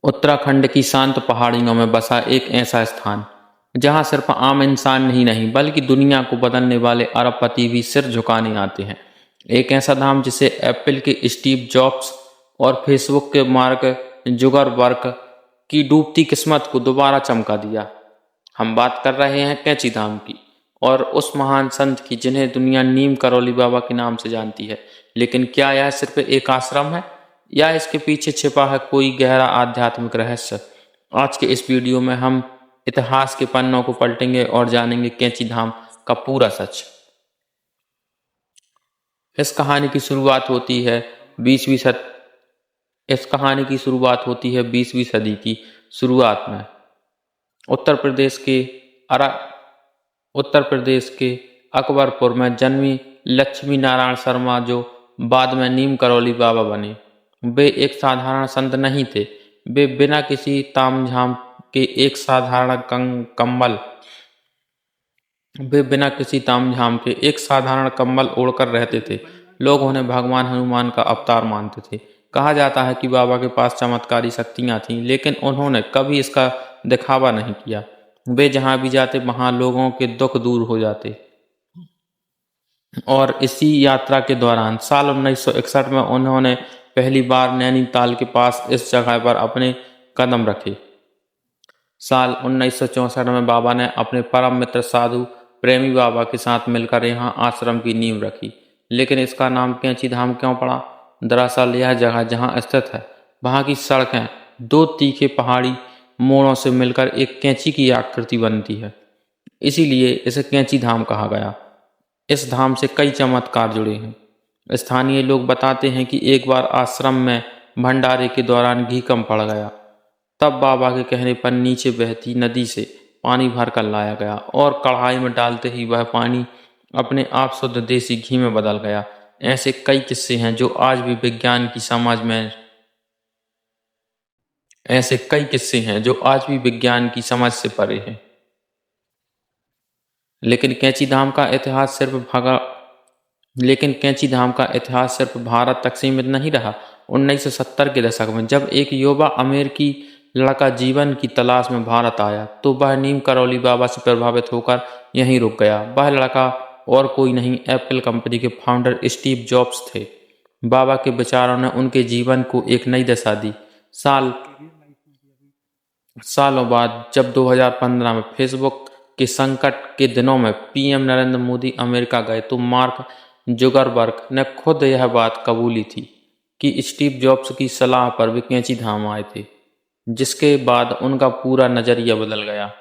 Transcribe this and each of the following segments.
उत्तराखंड की शांत पहाड़ियों में बसा एक ऐसा स्थान जहां सिर्फ आम इंसान ही नहीं बल्कि दुनिया को बदलने वाले अरबपति भी सिर झुकाने आते हैं। एक ऐसा धाम जिसे एप्पल के स्टीव जॉब्स और फेसबुक के मार्क जुगरबर्ग की डूबती किस्मत को दोबारा चमका दिया। हम बात कर रहे हैं कैंची धाम की और उस महान संत की जिन्हें दुनिया नीम करौली बाबा के नाम से जानती है। लेकिन क्या यह सिर्फ एक आश्रम है या इसके पीछे छिपा है कोई गहरा आध्यात्मिक रहस्य? आज के इस वीडियो में हम इतिहास के पन्नों को पलटेंगे और जानेंगे कैंची धाम का पूरा सच। इस कहानी की शुरुआत होती है 20वीं सदी की शुरुआत में उत्तर प्रदेश के अकबरपुर में जन्मी लक्ष्मी नारायण शर्मा, जो बाद में नीम करौली बाबा बने। वे एक साधारण संत नहीं थे। वे बिना किसी तामझाम के एक साधारण कंबल ओढ़कर रहते थे। लोग उन्हें भगवान हनुमान का अवतार मानते थे। कहा जाता है कि बाबा के पास चमत्कारी शक्तियां थीं, लेकिन उन्होंने कभी इसका दिखावा नहीं किया। वे जहां भी जाते वहां लोगों के दुख दूर हो जाते। और इसी यात्रा के दौरान साल 1961 में उन्होंने पहली बार नैनीताल के पास इस जगह पर अपने कदम रखे। साल 1964 में बाबा ने अपने परम मित्र साधु प्रेमी बाबा के साथ मिलकर यहाँ आश्रम की नींव रखी। लेकिन इसका नाम कैंची धाम क्यों पड़ा? दरअसल यह जगह जहाँ स्थित है वहाँ की सड़कें दो तीखे पहाड़ी मोड़ों से मिलकर एक कैंची की आकृति बनती है, इसीलिए इसे कैंची धाम कहा गया। इस धाम से कई चमत्कार जुड़े हैं। स्थानीय लोग बताते हैं कि एक बार आश्रम में भंडारे के दौरान घी कम पड़ गया। तब बाबा के कहने पर नीचे बहती नदी से पानी भर कर लाया गया और कढ़ाई में डालते ही वह पानी अपने आप शुद्ध देसी घी में बदल गया। ऐसे कई किस्से हैं जो आज भी विज्ञान की समझ से परे हैं। लेकिन कैंची धाम का इतिहास सिर्फ भारत तक सीमित नहीं रहा। 1970 के दशक में जब एक युवा अमेरिकी लड़का जीवन की तलाश में भारत आया तो वह नीम करौली बाबा से प्रभावित होकर यहीं रुक गया। वह लड़का और कोई नहीं, एप्पल कंपनी के फाउंडर स्टीव जॉब्स थे। बाबा के विचारों ने उनके जीवन को एक नई दिशा दी। सालों बाद जब 2015 में फेसबुक के संकट के दिनों में पीएम नरेंद्र मोदी अमेरिका गए तो मार्क जुगरबर्ग ने खुद यह बात कबूली थी कि स्टीव जॉब्स की सलाह पर वे कैंची धाम आए थे, जिसके बाद उनका पूरा नजरिया बदल गया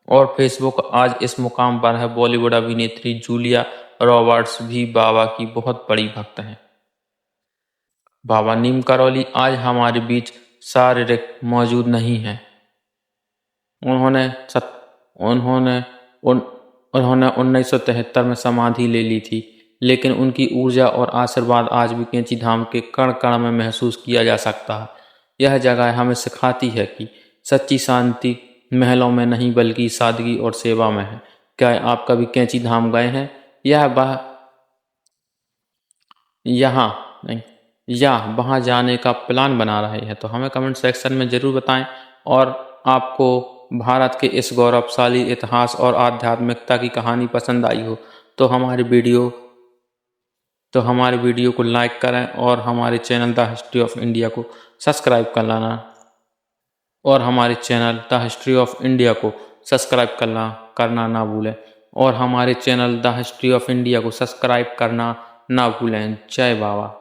और फेसबुक आज इस मुकाम पर है। बॉलीवुड अभिनेत्री जूलिया रॉबर्ट्स भी बाबा की बहुत बड़ी भक्त हैं। बाबा नीम करौली आज हमारे बीच शारीरिक मौजूद नहीं है। उन्होंने 1973 में समाधि ले ली थी, लेकिन उनकी ऊर्जा और आशीर्वाद आज भी कैंची धाम के कण कण में महसूस किया जा सकता है। यह जगह हमें सिखाती है कि सच्ची शांति महलों में नहीं बल्कि सादगी और सेवा में है। क्या आप कभी कैंची धाम गए हैं या वहां जाने का प्लान बना रहे हैं? तो हमें कमेंट सेक्शन में जरूर बताएं। और आपको भारत के इस गौरवशाली इतिहास और आध्यात्मिकता की कहानी पसंद आई हो तो हमारे वीडियो को लाइक करें और हमारे channel the history of India को सब्सक्राइब करना ना भूलें। जय बाबा।